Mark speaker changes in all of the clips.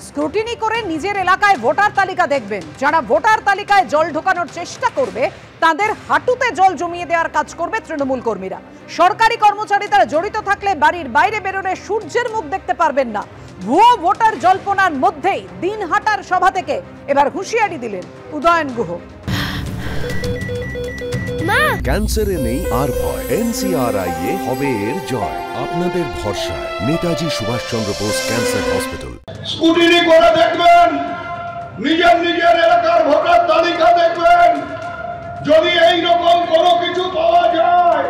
Speaker 1: Scrutiny করে নিজের এলাকায় ভোটার তালিকা দেখবেন। যারা ভোটার তালিকায় জল ঢোকানোর চেষ্টা করবে তাদের হাঁটুতে জল জমিয়ে দেওয়ার কাজ করবে তৃণমূল কর্মীরা। সরকারি কর্মচারী তারা জড়িত থাকলে বাড়ির বাইরে বেরোলে সূর্যের মুখ দেখতে পারবেন না। ভুয়ো ভোটার জল্পনার মধ্যেই দিনহাটার সভা থেকে এবার হুঁশিয়ারি দিলেন উদয়ন গুহ।
Speaker 2: ক্যান্সারে নেই আর ভয়, NCRI হবে এর জয়। আপনাদের ভরসা Netaji Subhas Chandra Bose cancer hospital.
Speaker 3: Scrutiny করে দেখবেন, নিজের এলাকার ভোটার তালিকা দেখবেন। যদি এই রকম কোনো কিছু পাওয়া যায়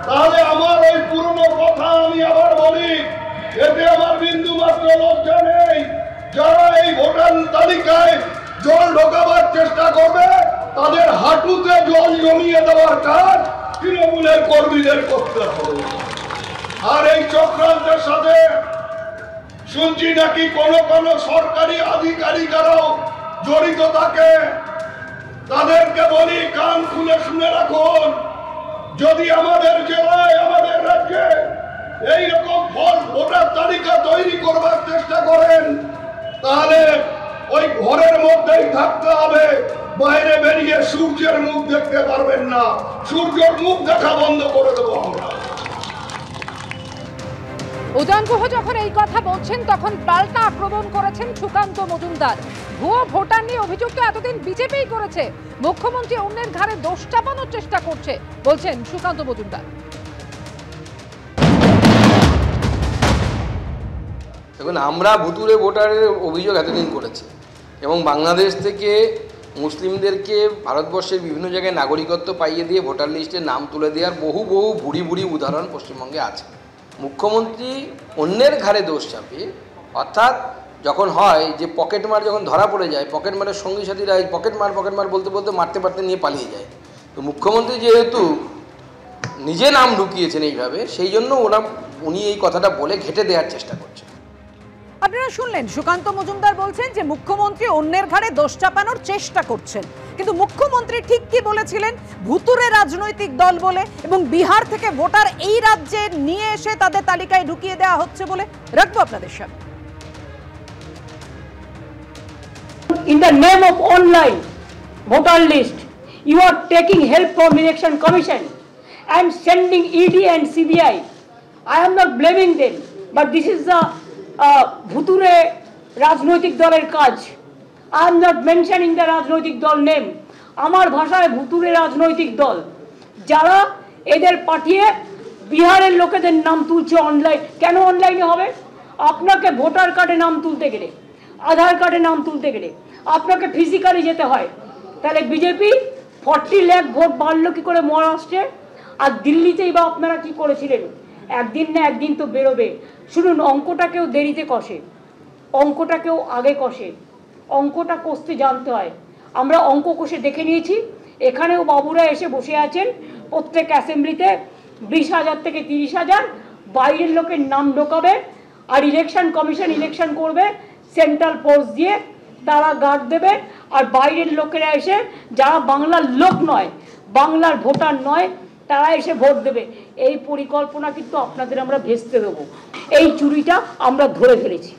Speaker 3: তাহলে আমার ওই পুরনো কথা আমি আবার বলি, এতে আমার বিন্দু মাত্র লজ্জা নেই। যারা এই ভোটার তালিকায় জল ঢোকাবার চেষ্টা করবে তাদের হাঁটুতে জল জমিয়ে দেওয়ার কাজ তৃণমূলের কর্মীদের করতে হবে। আর এই চক্রান্তের সাথে শুনছি নাকি কোন সরকারি আধিকারিকরাও জড়িত থাকে। তাদেরকে বলি, কান খুলে শুনে রাখুন, যদি আমাদের জেলায় আমাদের রাজ্যে এইরকম ভোটার তালিকা তৈরি করবার চেষ্টা করেন তাহলে ওই ঘরের মধ্যেই থাকতে হবে, বাইরে বেরিয়ে সূর্যের মুখ দেখতে পারবেন না। সূর্যের মুখ দেখা বন্ধ করে দেবো আমরা।
Speaker 4: উদয়ন গুহ যখন এই কথা বলছেন তখন পাল্টা আক্রমণ করেছেন সুকান্ত মজুমদার। ভুয়ো ভোটার নিয়ে অভিযোগ তো এতদিন বিজেপিই করেছে, মুখ্যমন্ত্রী অন্যের ঘাড়ে দোষ চাপানোর চেষ্টা করছে বলছেন সুকান্ত মজুমদার।
Speaker 5: দেখুন, আমরা ভুতুড়ে ভোটারের অভিযোগ এতদিন করেছি এবং বাংলাদেশ থেকে মুসলিমদেরকে ভারতবর্ষের বিভিন্ন জায়গায় নাগরিকত্ব পাইয়ে দিয়ে ভোটার লিস্টে নাম তুলে দেওয়ার বহু বুড়ি উদাহরণ পশ্চিমবঙ্গে আছে। মুখ্যমন্ত্রী অন্যের ঘাড়ে দোষ চাপিয়ে, অর্থাৎ যখন হয় যে পকেটমার যখন ধরা পড়ে যায়, পকেটমারের সঙ্গী সাথীরা এই পকেটমার বলতে মারতে নিয়ে পালিয়ে যায়। তো মুখ্যমন্ত্রী যেহেতু নিজে নাম ঢুকিয়েছেন এইভাবে, সেই জন্য উনি এই কথাটা বলে ঘেঁটে দেওয়ার চেষ্টা করছেন।
Speaker 1: আপনারা শুনলেন সুকান্ত মজুমদার বলছেন যে মুখ্যমন্ত্রী অন্যের ঘাড়ে দোষ চাপানোর চেষ্টা করছেন, কিন্তু মুখ্যমন্ত্রী ঠিক কি বলেছিলেন? ভুতুরে রাজনৈতিক দল বলে এবং বিহার থেকে ভোটার এই রাজ্যে নিয়ে এসে তাদের তালিকায় ঢুকিয়ে দেওয়া হচ্ছে বলে রাখবো আপনাদের সামনে।
Speaker 6: In the name of online voter list, you are taking help from Election Commission and sending ED and CBI. I am not blaming them, but this is the ভুতুরে রাজনৈতিক দলের কাজ। I am not mentioning the রাজনৈতিক দল name. আমার ভাষায় ভুতুরে রাজনৈতিক দল, যারা এদের পাঠিয়ে বিহারের লোকেদের নাম তুলছে অনলাইন। কেন অনলাইনে হবে? আপনাকে ভোটার কার্ডে নাম তুলতে গেলে, আধার কার্ডে নাম তুলতে গেলে আপনাকে ফিজিক্যালি যেতে হয়। তাহলে বিজেপি 40 লাখ ভোট বাড়লো কি করে মহারাষ্ট্রে? আর দিল্লিতেই বা আপনারা কি করেছিলেন? একদিন না একদিন তো বেরোবে। শুনুন, অঙ্কটাকেও দেরিতে কষে, অঙ্কটাকেও আগে কষে। অঙ্কটা কষতে জানতে হয়। আমরা অঙ্ক কষে দেখে নিয়েছি। এখানেও বাবুরা এসে বসে আছেন, প্রত্যেক অ্যাসেম্বলিতে 20,000 থেকে 30,000 বাইরের লোকের নাম ঢোকাবে। আর ইলেকশন কমিশন ইলেকশন করবে, সেন্ট্রাল ফোর্স দিয়ে তারা গার্ড দেবে। আর বাইরের লোকেরা এসে, যারা বাংলার লোক নয়, বাংলার ভোটার নয়, তারা এসে ভোট দেবে। এই পরিকল্পনা কিন্তু আপনাদের আমরা ভেস্তে দেবো। এই চুরিটা আমরা ধরে ফেলেছি।